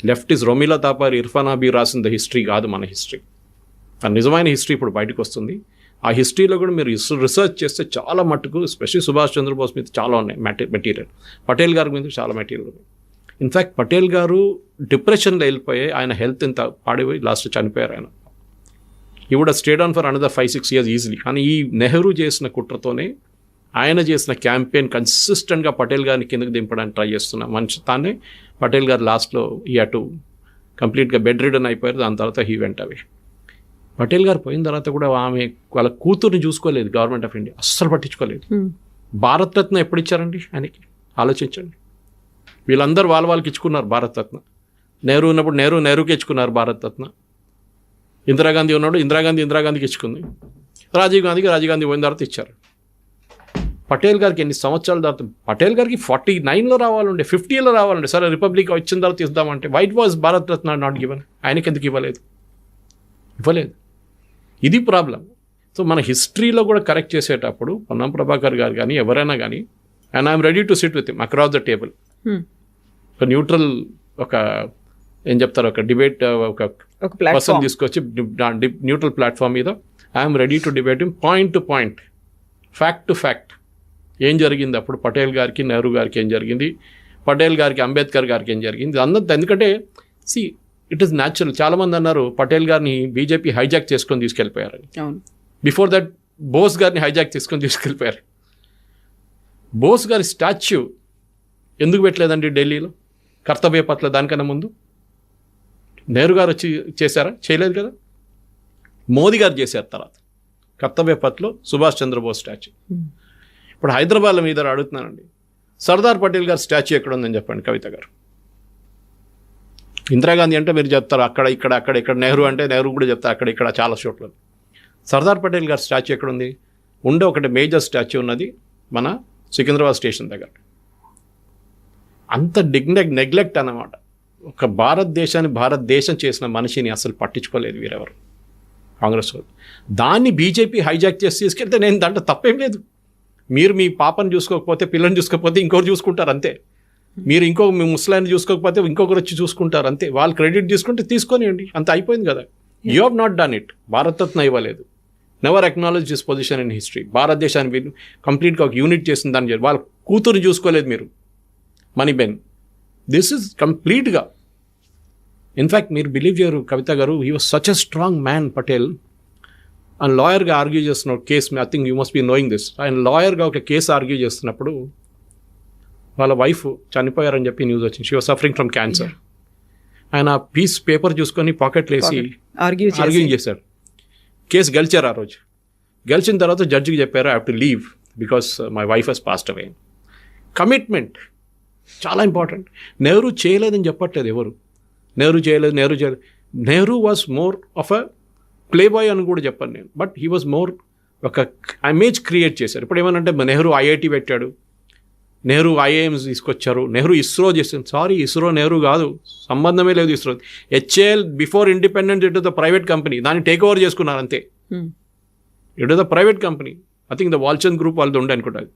లెఫ్టిస్ట్ రొమిలా తాపారి, ఇర్ఫాన్ హబీ రాసిన హిస్టరీ కాదు మన హిస్టరీ. ఆ నిజమైన హిస్టరీ ఇప్పుడు బయటకు వస్తుంది. ఆ హిస్టరీలో కూడా మీరు రీసెర్చ్ చేస్తే చాలా మట్టుకు, ఎస్పెషల్లీ సుభాష్ చంద్రబోస్ మీద చాలా ఉన్నాయి మెటీరియల్, పటేల్ గారి మీద చాలా మెటీరియల్ ఉంది. ఇన్ఫ్యాక్ట్ పటేల్ గారు డిప్రెషన్లో వెళ్ళిపోయి ఆయన హెల్త్ ఇంత పాడిపోయి లాస్ట్ చనిపోయారు ఆయన. He would stayed on for another 5-6 years easily. కానీ ఈ నెహ్రూ చేసిన కుట్రతోనే, ఆయన చేసిన క్యాంపెయిన్ కన్సిస్టెంట్గా పటేల్ గారిని కిందకి దింపడానికి ట్రై చేస్తున్న మనిషి తానే. పటేల్ గారు లాస్ట్లో ఈ అటు కంప్లీట్గా బెడ్ రిడన్ అయిపోయారు. దాని తర్వాత హీ వెంట అవి. పటేల్ గారు పోయిన తర్వాత కూడా ఆమె వాళ్ళ కూతుర్ని చూసుకోలేదు గవర్నమెంట్ ఆఫ్ ఇండియా, అస్సలు పట్టించుకోలేదు. భారత్ రత్న ఎప్పుడు ఇచ్చారండి ఆయనకి, ఆలోచించండి. వీళ్ళందరూ వాళ్ళకి ఇచ్చుకున్నారు భారత్ రత్న. నెహ్రూ ఉన్నప్పుడు నెహ్రూకి ఇచ్చుకున్నారు భారత్ రత్న. ఇందిరాగాంధీ ఉన్నప్పుడు ఇందిరాగాంధీకి ఇచ్చుకుంది. రాజీవ్ గాంధీ పోయిన తర్వాత ఇచ్చారు. పటేల్ గారికి ఎన్ని సంవత్సరాల తర్వాత, పటేల్ గారికి 49లో రావాలండి, 50లో రావాలండి. సరే రిపబ్లిక్ వచ్చిన తర్వాత ఇద్దామంటే why'd was Bharat Ratna not given. ఆయనకి ఎందుకు ఇవ్వలేదు? ఇది ప్రాబ్లం. సో మన హిస్టరీలో కూడా కరెక్ట్ చేసేటప్పుడు పొన్నం ప్రభాకర్ గారు కానీ ఎవరైనా కానీ, and I'm ready to SIT with him across the table, ఒక న్యూట్రల్, ఒక ఏం చెప్తారు, ఒక డిబేట్, ఒక పర్సన్ తీసుకొచ్చి న్యూట్రల్ ప్లాట్ఫామ్ మీద I'm ready to debate him point to point, fact to fact. ఏం జరిగింది అప్పుడు పటేల్ గారికి, నెహ్రూ గారికి ఏం జరిగింది, పటేల్ గారికి, అంబేద్కర్ గారికి ఏం జరిగింది అన్నది. ఎందుకంటే ఇట్ ఈస్ న్యాచురల్. చాలామంది అన్నారు పటేల్ గారిని బీజేపీ హైజాక్ చేసుకొని తీసుకెళ్ళిపోయారని. బిఫోర్ దట్ బోస్ గారిని హైజాక్ చేసుకొని తీసుకెళ్ళిపోయారు. బోస్ గారి స్టాచ్యూ ఎందుకు పెట్టలేదండి ఢిల్లీలో, కర్తవ్య పత్ల? దానికన్నా ముందు నెహ్రూ గారు వచ్చి చేశారా? చేయలేదు కదా. మోదీ గారు చేశారు తర్వాత కర్తవ్య పత్లో సుభాష్ చంద్రబోస్ స్టాచ్యూ. ఇప్పుడు హైదరాబాద్లో మీద అడుగుతున్నానండి, సర్దార్ పటేల్ గారి స్టాచ్యూ ఎక్కడ ఉందని చెప్పండి కవిత గారు. ఇందిరాగాంధీ అంటే మీరు చెప్తారు అక్కడ ఇక్కడ. నెహ్రూ అంటే నెహ్రూ కూడా చెప్తారు అక్కడ ఇక్కడ చాలా చోట్ల. సర్దార్ పటేల్ గారి స్టాచ్యూ ఎక్కడుంది? ఒకటి మేజర్ స్టాచ్యూ ఉన్నది మన సికింద్రాబాద్ స్టేషన్ దగ్గర. అంత నెగ్లెక్ట్ అన్నమాట. ఒక భారతదేశం చేసిన మనిషిని అసలు పట్టించుకోలేదు వీరెవరు, కాంగ్రెస్ వాళ్ళు. దాన్ని బీజేపీ హైజాక్ చేసి తీసుకెళ్తే నేను దాంట్లో తప్పేం లేదు. మీరు మీ పాపను చూసుకోకపోతే, పిల్లని చూసుకోకపోతే ఇంకొకరు చూసుకుంటారు అంతే. మీరు మీ ముసలాన్ని చూసుకోకపోతే ఇంకొకరు వచ్చి చూసుకుంటారు అంతే. వాళ్ళు క్రెడిట్ తీసుకుంటే తీసుకొనియండి, అంత అయిపోయింది కదా. You have not done it. Bharat Ratna ఇవ్వలేదు. Never acknowledge this position in history. భారతదేశాన్ని కంప్లీట్గా ఒక యూనిట్ చేసిన దాన్ని వాళ్ళ కూతురు చూసుకోలేదు మీరు, మనీబెన్. దిస్ ఇస్ కంప్లీట్గా. ఇన్ఫ్యాక్ట్ మీరు బిలీవ్ చేయరు కవిత గారు, he was such a strong man Patel. ఆయన లాయర్గా ఆర్గ్యూ చేస్తున్న case, I think you must be knowing this. ఆయన లాయర్గా ఒక కేసు ఆర్గ్యూ చేస్తున్నప్పుడు వాళ్ళ వైఫ్ చనిపోయారని చెప్పి న్యూస్ వచ్చింది. She was suffering from cancer. ఆయన పీస్ పేపర్ చూసుకొని పాకెట్లో వేసి ఆర్గ్యూ చేశారు. కేసు గెలిచారు. ఆ రోజు గెలిచిన తర్వాత జడ్జికి చెప్పారు, I have to leave because my wife has passed away. Commitment చాలా ఇంపార్టెంట్. నెహ్రూ చేయలేదని చెప్పట్లేదు ఎవరు. నెహ్రూ చేయలేదు. Nehru was more of a playboy అని కూడా చెప్పాను నేను. బట్ హీ వాజ్ మోర్ ఒక ఇమేజ్ క్రియేట్ చేశారు. ఇప్పుడు ఏమనంటే నెహ్రూ ఐఐటి పెట్టాడు, నెహ్రూ ఐఐఎమ్స్ తీసుకొచ్చారు, నెహ్రూ ఇస్రో చేసింది. సారీ, ఇస్రో నెహ్రూ కాదు, సంబంధమే లేదు. ISRO HAL before independence it the private company, దాన్ని టేక్ ఓవర్ చేసుకున్నారు అంతే. It is a private company. I think the Walchand group వాళ్ళది ఉండే అనుకుంటుంది.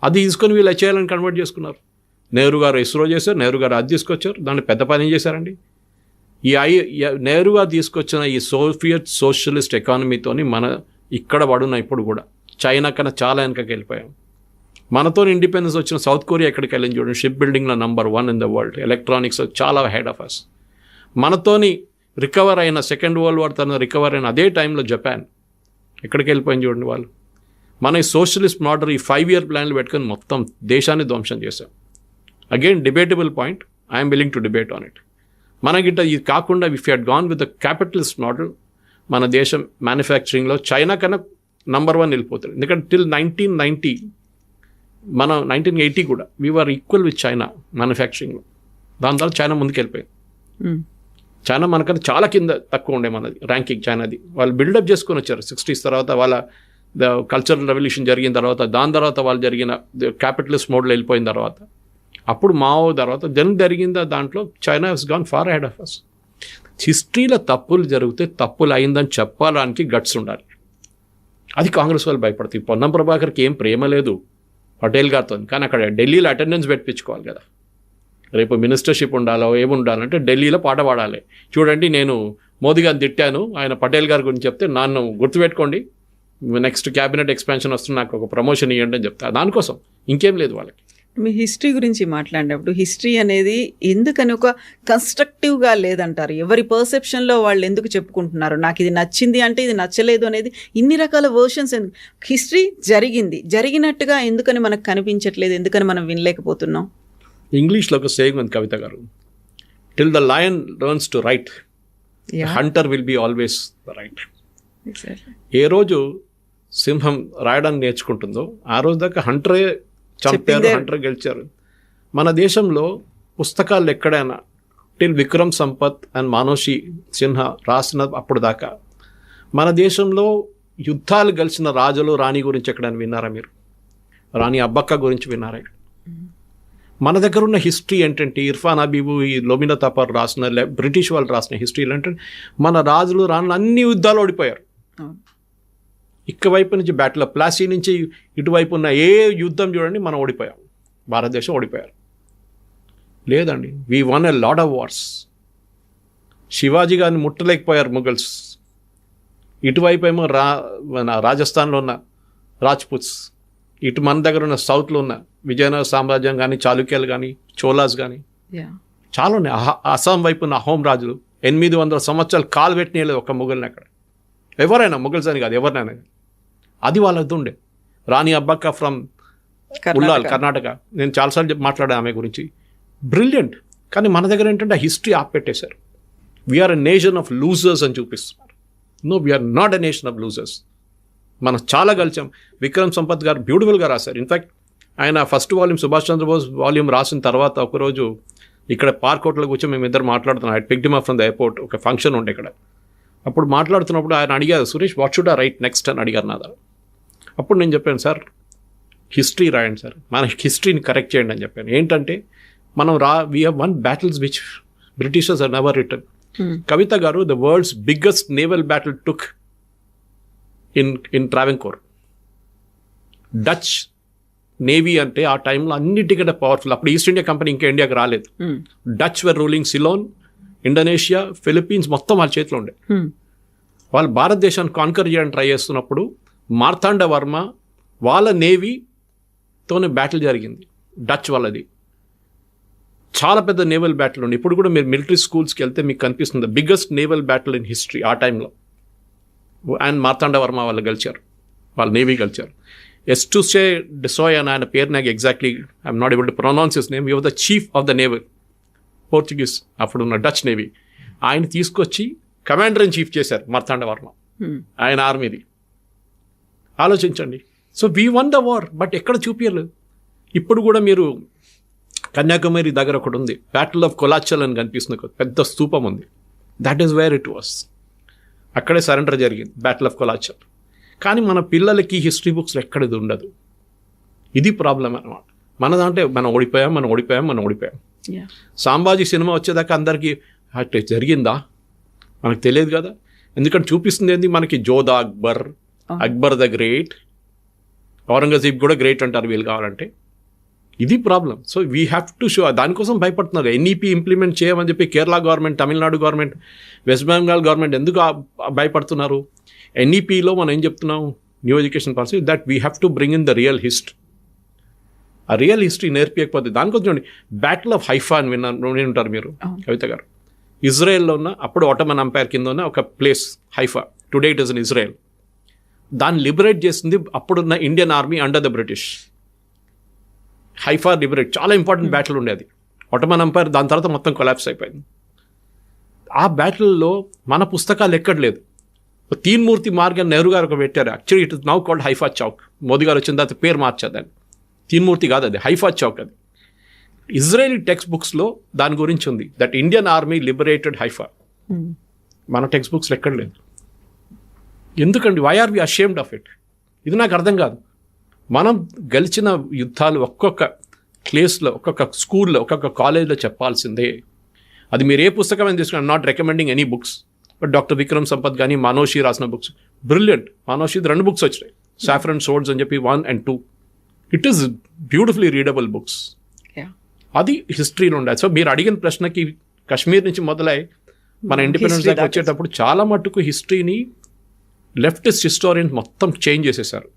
అది తీసుకొని వీళ్ళు చేయాలని కన్వర్ట్ చేసుకున్నారు. నెహ్రూ గారు ఇస్రో చేశారు, నెహ్రూ గారు అది తీసుకొచ్చారు, దాన్ని పెద్ద పని చేశారండి. నెహ్రూ గారు తీసుకొచ్చిన ఈ సోవియట్ సోషలిస్ట్ ఎకానమీతోని మన ఇక్కడ పడున్న ఇప్పుడు కూడా చైనా కన్నా చాలా వెనకకి వెళ్ళిపోయాం. మనతో ఇండిపెండెన్స్ వచ్చిన సౌత్ కొరియా ఎక్కడికి వెళ్ళింది చూడండి, షిప్ బిల్డింగ్లో number 1 in the world, electronics చాలా హెడ్ ఆఫ్ అస్. మనతోని రికవర్ అయిన సెకండ్ వరల్డ్ వార్ తన రికవర్ అయిన అదే టైంలో జపాన్ ఎక్కడికి వెళ్ళిపోయింది చూడండి వాళ్ళు. మన ఈ సోషలిస్ట్ మోడల్ ఈ 5-year ప్లాన్లు పెట్టుకొని మొత్తం దేశాన్ని ధ్వంసం చేశాం. Again debatable point, I'm willing to debate on it. మనకిట ఇది కాకుండా if you had gone with the capitalist model, మన దేశం మ్యానుఫ్యాక్చరింగ్లో చైనా కన్నా నంబర్ 1 వెళ్ళిపోతుంది. ఎందుకంటే టిల్ 1990 మన 1980 కూడా వీఆర్ ఈక్వల్ విత్ చైనా మ్యానుఫ్యాక్చరింగ్లో. దాని తర్వాత చైనా ముందుకు వెళ్ళిపోయింది. చైనా మనకన్నా చాలా కింద తక్కువ ఉండే మనది ర్యాంకింగ్ చైనాది. వాళ్ళు బిల్డప్ చేసుకొని వచ్చారు 60s తర్వాత, వాళ్ళ ద కల్చరల్ రెవల్యూషన్ జరిగిన తర్వాత, దాని తర్వాత వాళ్ళు జరిగిన క్యాపిటలిస్ట్ మోడ్లో వెళ్ళిపోయిన తర్వాత, అప్పుడు మావో తర్వాత జరిగిందా దాంట్లో China has gone far ahead of us. హిస్టరీలో తప్పులు జరిగితే తప్పులు అయిందని చెప్పడానికి గట్స్ ఉండాలి. అది కాంగ్రెస్ వాళ్ళు భయపడుతుంది. పొన్నం ప్రభాకర్కి ఏం ప్రేమ లేదు పటేల్ గారితో, కానీ అక్కడ ఢిల్లీలో అటెండెన్స్ పెట్టించుకోవాలి కదా. రేపు మినిస్టర్షిప్ ఉండాలో ఏముండాలంటే ఢిల్లీలో పాట పాడాలి. చూడండి నేను మోదీ గారిని తిట్టాను, ఆయన పటేల్ గారి గురించి చెప్తే నన్ను గుర్తుపెట్టుకోండి, నెక్స్ట్ క్యాబినెట్ ఎక్స్పాన్షన్ వస్తుంది, నాకు ఒక ప్రమోషన్ ఇవ్వండి అని చెప్తా. దానికోసం ఇంకేం లేదు వాళ్ళకి. మీ హిస్టరీ గురించి మాట్లాడినప్పుడు హిస్టరీ అనేది ఎందుకని ఒక కన్స్ట్రక్టివ్గా లేదంటారు? ఎవరి పర్సెప్షన్లో వాళ్ళు ఎందుకు చెప్పుకుంటున్నారు, నాకు ఇది నచ్చింది అంటే ఇది నచ్చలేదు అనేది ఇన్ని రకాల వర్షన్స్ ఎందుకు? హిస్టరీ జరిగినట్టుగా ఎందుకని మనకు కనిపించట్లేదు, ఎందుకని మనం వినలేకపోతున్నాం? ఇంగ్లీష్లో ఒక సేయింగ్ ఉంది కవిత గారు, till the lion learns to write hunter will be always the right. ఏ రోజు సింహం రాయడానికి నేర్చుకుంటుందో ఆ రోజు దాకా హంటరే చంపారు, హంటర్ గెలిచారు. మన దేశంలో పుస్తకాలు ఎక్కడైనా టిల్ విక్రమ్ సంపత్ అండ్ మానోషి సిన్హా రాసిన అప్పుడు దాకా మన దేశంలో యుద్ధాలు గెలిచిన రాజులు రాణి గురించి ఎక్కడైనా విన్నారా మీరు? రాణి అబ్బక్క గురించి విన్నారా? మన దగ్గర ఉన్న హిస్టరీ ఏంటంటే ఇర్ఫాన్ హబీబు, ఈ లోమినా తపర్ రాసిన బ్రిటిష్ వాళ్ళు రాసిన హిస్టరీలు ఏంటంటే మన రాజులు రాణులు అన్ని యుద్ధాలు ఓడిపోయారు. ఇక్కవైపు నుంచి బ్యాటిల్ ఆఫ్ ప్లాసీ నుంచి ఇటువైపు ఉన్న ఏ యుద్ధం చూడండి మనం ఓడిపోయాం, భారతదేశం ఓడిపోయారు. లేదండి, we one a lot of wars. Shivaji గారిని ముట్టలేకపోయారు ముఘల్స్. ఇటువైపు ఏమో రాజస్థాన్లో ఉన్న రాజ్పుత్స్, ఇటు మన దగ్గర ఉన్న సౌత్లో ఉన్న విజయనగర సామ్రాజ్యం కానీ, చాళుక్యాలు కానీ, చోలాస్ కానీ చాలా ఉన్నాయి. అస్సాం వైపు ఉన్న అహోం రాజులు 800 సంవత్సరాలు కాలు పెట్టినలేదు ఒక ముఘల్ని అక్కడ. ఎవరైనా ముఘల్స్ అని కాదు, ఎవరినైనా. అది వాళ్ళది ఉండే. రాణి అబ్బక్క ఫ్రమ్ ఉల్లాల్ కర్ణాటక, నేను చాలాసార్లు మాట్లాడాను ఆమె గురించి, బ్రిలియంట్. కానీ మన దగ్గర ఏంటంటే ఆ హిస్టరీ ఆపెట్టేశారు. We are a nation of losers అని చూపిస్తున్నారు. No, we are not a nation of losers. మనం చాలా గెలిచాం. విక్రమ్ సంపత్ గారు బ్యూటిఫుల్గా రాశారు. ఇన్ఫ్యాక్ట్ ఆయన first volume Subhash Chandrabose volume రాసిన తర్వాత ఒకరోజు ఇక్కడ పార్క్ హోటల్లో కూర్చొని మేము ఇద్దరు మాట్లాడుతున్నాం. I picked him up from the airport. ఒక ఫంక్షన్ ఉండే ఇక్కడ. అప్పుడు మాట్లాడుతున్నప్పుడు ఆయన అడిగారు, Suresh what should I right next అని అడిగారు నా దగ్గర. అప్పుడు నేను చెప్పాను, సార్ హిస్టరీ రాయండి సార్, మన హిస్టరీని కరెక్ట్ చేయండి అని చెప్పాను. ఏంటంటే మనం we have won battles which Britishers are never return. Kavitha గారు the world's biggest naval battle took in Travancore. Dutch navy అంటే ఆ టైంలో అన్నిటికంటే పవర్ఫుల్. అప్పుడు ఈస్ట్ ఇండియా కంపెనీ ఇంకా ఇండియాకి రాలేదు. డచ్ వర్ రూలింగ్ సిలోన్, ఇండోనేషియా, ఫిలిప్పీన్స్ మొత్తం వాళ్ళ చేతిలో ఉండే. వాళ్ళు భారతదేశాన్ని కాన్కర్ చేయడానికి ట్రై చేస్తున్నప్పుడు మార్తాండ వర్మ వాళ్ళ నేవీతోనే బ్యాటిల్ జరిగింది, డచ్ వాళ్ళది. చాలా పెద్ద నేవల్ బ్యాటిల్ ఉండి ఇప్పుడు కూడా మీరు మిలిటరీ స్కూల్స్కి వెళ్తే మీకు కనిపిస్తుంది biggest naval battle in history ఆ టైంలో. అండ్ మార్తాండ వర్మ వాళ్ళు గెలిచారు, వాళ్ళ నేవీ గెలిచారు. ఎస్టుసే డిసోయ్ అని ఆయన పేరు నాకు exactly I'm not able to pronounce his name. Your the chief of the naval, Portuguese అప్పుడున్న డచ్ నేవీ. ఆయన తీసుకొచ్చి కమాండర్ ఇన్ చీఫ్ చేశారు మార్తాండ వర్మ, ఆయన ఆర్మీది. ఆలోచించండి. So we one the war, but ఎక్కడ చూపించలేదు. ఇప్పుడు కూడా మీరు కన్యాకుమారి దగ్గర ఒకటి ఉంది, బ్యాటిల్ ఆఫ్ కొలాచల్ అని కనిపిస్తుంది, పెద్ద స్తూపం ఉంది. That is where it was. అక్కడే సరెండర్ జరిగింది, బ్యాటిల్ ఆఫ్ కొలాచల్. కానీ మన పిల్లలకి హిస్టరీ బుక్స్లో ఎక్కడిది ఉండదు. ఇది ప్రాబ్లం అన్నమాట. మన దాంట్లో మనం ఓడిపోయాం. సాంబాజీ సినిమా వచ్చేదాకా అందరికీ జరిగిందా మనకు తెలియదు కదా. ఎందుకంటే చూపిస్తుంది ఏంది మనకి జోధా అక్బర్, అక్బర్ ద గ్రేట్, ఔరంగజేబ్ కూడా గ్రేట్ అంటారు వీళ్ళు కావాలంటే. ఇది problem. So we have to show. దానికోసం భయపడుతున్నారు. ఎన్ఈపీ ఇంప్లిమెంట్ చేయమని చెప్పి Kerala government, Tamil Nadu government, west Bengal government ఎందుకు భయపడుతున్నారు? ఎన్ఈపీలో మనం ఏం చెప్తున్నాం, new education policy, that we have to bring in the real history. ఆ రియల్ హిస్టరీ నేర్పించకపోతే దానికోసం చూడండి, బ్యాటిల్ ఆఫ్ హైఫా అని వింటారు మీరు కవిత గారు. ఇజ్రాయెల్లో ఉన్న, అప్పుడు ఆటోమన్ ఎంపైర్ కింద ఉన్న ఒక place Haifa, today it is in Israel. దాన్ని లిబరేట్ చేసింది అప్పుడున్న Indian army under the British. Haifa liberate, చాలా ఇంపార్టెంట్ బ్యాటిల్ ఉండేది. ఆటోమన్ ఎంపైర్ దాని తర్వాత మొత్తం కొలాప్స్ అయిపోయింది. ఆ బ్యాటిల్లో మన పుస్తకాలు ఎక్కడలేదు. తీన్మూర్తి మార్గం నెహ్రూ గారు ఒక పెట్టారు. Actually it is now called Haifa Chowk. Modi గారు వచ్చిన తర్వాత పేరు మార్చేదాన్ని. తీన్మూర్తి కాదు, అది హైఫా చౌక్. అది ఇజ్రాయేలీ టెక్స్ట్ బుక్స్లో దాని గురించి ఉంది, that Indian army liberated Haifa. మన టెక్స్ట్ బుక్స్లో ఎక్కడ లేదు. ఎందుకండి? Why are we ashamed of it? ఇది నాకు అర్థం కాదు. మనం గెలిచిన యుద్ధాలు ఒక్కొక్క ప్లేస్లో, ఒక్కొక్క స్కూల్లో, ఒక్కొక్క కాలేజ్లో చెప్పాల్సిందే. అది మీరు ఏ పుస్తకం అని తీసుకుని, not recommending any books, but doctor Vikram Sampath కానీ మనోషి రాసిన బుక్స్ బ్రిలియంట్. మనోషిది 2 బుక్స్ వచ్చినాయి, సాఫ్రన్ సోర్డ్స్ అని చెప్పి 1 and 2. It is beautifully readable books. అది హిస్టరీలో ఉండాలి. సో మీరు అడిగిన ప్రశ్నకి కశ్మీర్ నుంచి మొదలై మన ఇండిపెండెన్స్ దాకా వచ్చేటప్పుడు చాలా మట్టుకు హిస్టరీని లెఫ్టిస్ట్ హిస్టోరియన్స్ మొత్తం చేంజ్ చేసేసారు.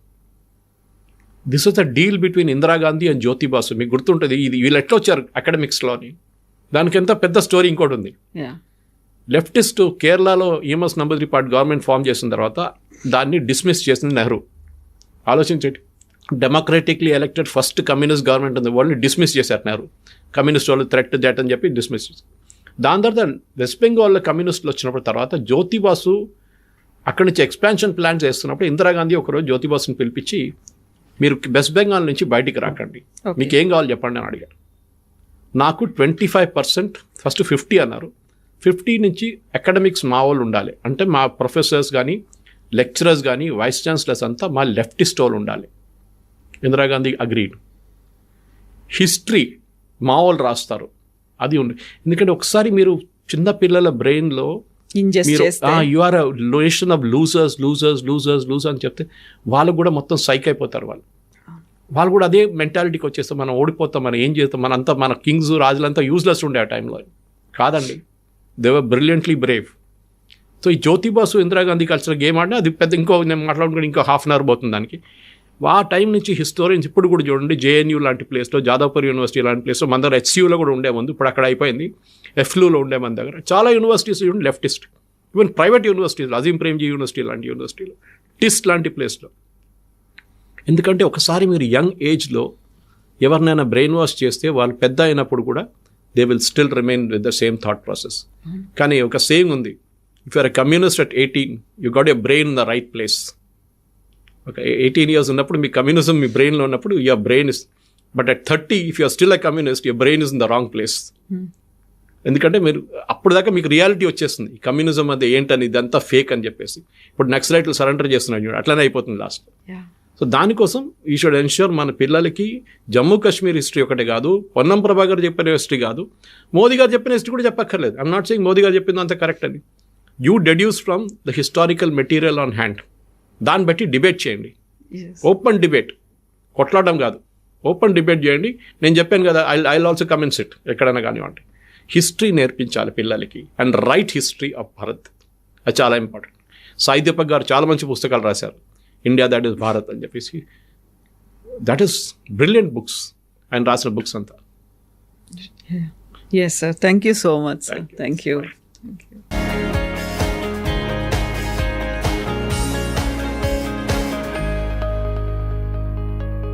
This was the deal between Indira Gandhi and Jyoti Basu. మీకు గుర్తుంటుంది, ఇది వీళ్ళు ఎట్లా వచ్చారు అకాడమిక్స్లోని. దానికి ఎంత పెద్ద స్టోరీ ఇంకోటి ఉంది. లెఫ్టిస్ట్ కేరళలో ఈఎంఎస్ నంబూదిరిపాట్ గవర్నమెంట్ ఫామ్ చేసిన తర్వాత దాన్ని డిస్మిస్ చేసింది నెహ్రూ. ఆలోచించండి, డెమోక్రటిక్లీ ఎలక్టెడ్ ఫస్ట్ కమ్యూనిస్ట్ గవర్నమెంట్ ఉంది, వాళ్ళని డిస్మిస్ చేశారు నెహ్రూ. కమ్యూనిస్ట్ వాళ్ళు థ్రెట్ దట్ అని చెప్పి డిస్మిస్ చేశారు. దాని తర్వాత వెస్ట్ బెంగాల్లో కమ్యూనిస్టులు వచ్చినప్పుడు తర్వాత జ్యోతి బాసు అక్కడి నుంచి ఎక్స్పాన్షన్ ప్లాన్స్ చేస్తున్నప్పుడు ఇందిరాగాంధీ ఒకరోజు జ్యోతి బాసుని పిలిపించి, మీరు వెస్ట్ బెంగాల్ నుంచి బయటికి రాకండి, మీకు ఏం కావాలి చెప్పండి అని అడిగారు. నాకు 25%, ఫస్ట్ 50 అన్నారు. 50 నుంచి అకాడమిక్స్ మా వాళ్ళు ఉండాలి, అంటే మా ప్రొఫెసర్స్ కానీ లెక్చరర్స్ కానీ వైస్ ఛాన్సలర్స్ అంతా మా లెఫ్టిస్ట్ వాళ్ళు ఉండాలి. ఇందిరాగాంధీ అగ్రీడ్. హిస్టరీ మా వాళ్ళు రాస్తారు, అది ఉంది. ఎందుకంటే ఒకసారి మీరు చిన్న పిల్లల బ్రెయిన్లో you are nation of losers losers losers losers అని చెప్తే వాళ్ళు కూడా మొత్తం సైక్ అయిపోతారు. వాళ్ళు కూడా అదే మెంటాలిటీకి వచ్చేస్తాం, మనం ఓడిపోతాం, మనం ఏం చేస్తాం, మనంతా మన కింగ్స్ రాజులంతా యూజ్లెస్ ఉండే ఆ టైంలో. కాదండి, they were brilliantly Brave. So ఈ జ్యోతి బాసు ఇందిరాగాంధీ కల్చర్ గేమ్ ఆడినా అది పెద్ద, ఇంకో నేను మాట్లాడుకుంటే ఇంకో ½ అవర్ పోతుంది దానికి. ఆ టైం నుంచి హిస్టోరియన్స్ ఇప్పుడు కూడా చూడండి, జేఎన్యూ లాంటి ప్లేస్లో, జాదవ్పూర్ యూనివర్సిటీ లాంటి ప్లేస్లో, మన దగ్గర హెచ్సియూలో కూడా ఉండే ముందు, ఇప్పుడు అక్కడ అయిపోయింది, ఎఫ్లూలో ఉండే మన దగ్గర చాలా యూనివర్సిటీస్ చూడండి లెఫ్టిస్ట్. ఈవెన్ ప్రైవేట్ యూనివర్సిటీలు, అజీం ప్రేమ్జీ యూనివర్సిటీ లాంటి యూనివర్సిటీలు, టిస్ట్ లాంటి ప్లేస్లో. ఎందుకంటే ఒకసారి మీరు యంగ్ ఏజ్లో ఎవరినైనా బ్రెయిన్ వాష్ చేస్తే వాళ్ళు పెద్ద అయినప్పుడు కూడా they will still remain with the same thought process. కానీ ఒక సేయింగ్ ఉంది, if you're a communist at 18 you got a brain in the right place. ఒక 18 years ఉన్నప్పుడు మీ కమ్యూనిజం మీ బ్రెయిన్లో ఉన్నప్పుడు your brain is, but at 30 if you're still a communist your brain is in the wrong place. ఎందుకంటే మీరు అప్పుడు దాకా మీకు రియాలిటీ వచ్చేస్తుంది, ఈ కమ్యూనిజం అది ఏంటని, ఇదంతా ఫేక్ అని చెప్పేసి. ఇప్పుడు నక్సలైట్లు సరెండర్ చేస్తున్నాడు చూడండి, అట్లనే అయిపోతుంది లాస్ట్. సో దానికోసం యూ షుడ్ ఎన్ష్యూర్ మన పిల్లలకి జమ్మూ కాశ్మీర్ హిస్టరీ ఒకటే కాదు, పొన్నం ప్రభాకర్ చెప్పిన హిస్టరీ కాదు, మోదీ గారు చెప్పిన హిస్టరీ కూడా చెప్పక్కర్లేదు. ఐఎమ్ నాట్ సేయింగ్ మోదీ గారు చెప్పింది అంత కరెక్ట్ అని. You deduce from the historical material on hand. దాన్ని బట్టి డిబేట్ చేయండి, ఓపెన్ డిబేట్, కొట్లాడడం కాదు, ఓపెన్ డిబేట్ చేయండి. నేను చెప్పాను కదా, I also come and SIT ఎక్కడైనా కానివ్వండి. హిస్టరీ నేర్పించాలి పిల్లలకి, and right history of Bharat, అది చాలా ఇంపార్టెంట్. సాయి దీపక్ గారు చాలా మంచి పుస్తకాలు రాశారు, ఇండియా దట్ ఈస్ భారత్ అని చెప్పేసి. దట్ ఈస్ బ్రిలియంట్ బుక్స్, ఆయన రాసిన బుక్స్ అంతా. Yes, sir. Thank you so much. Thank you.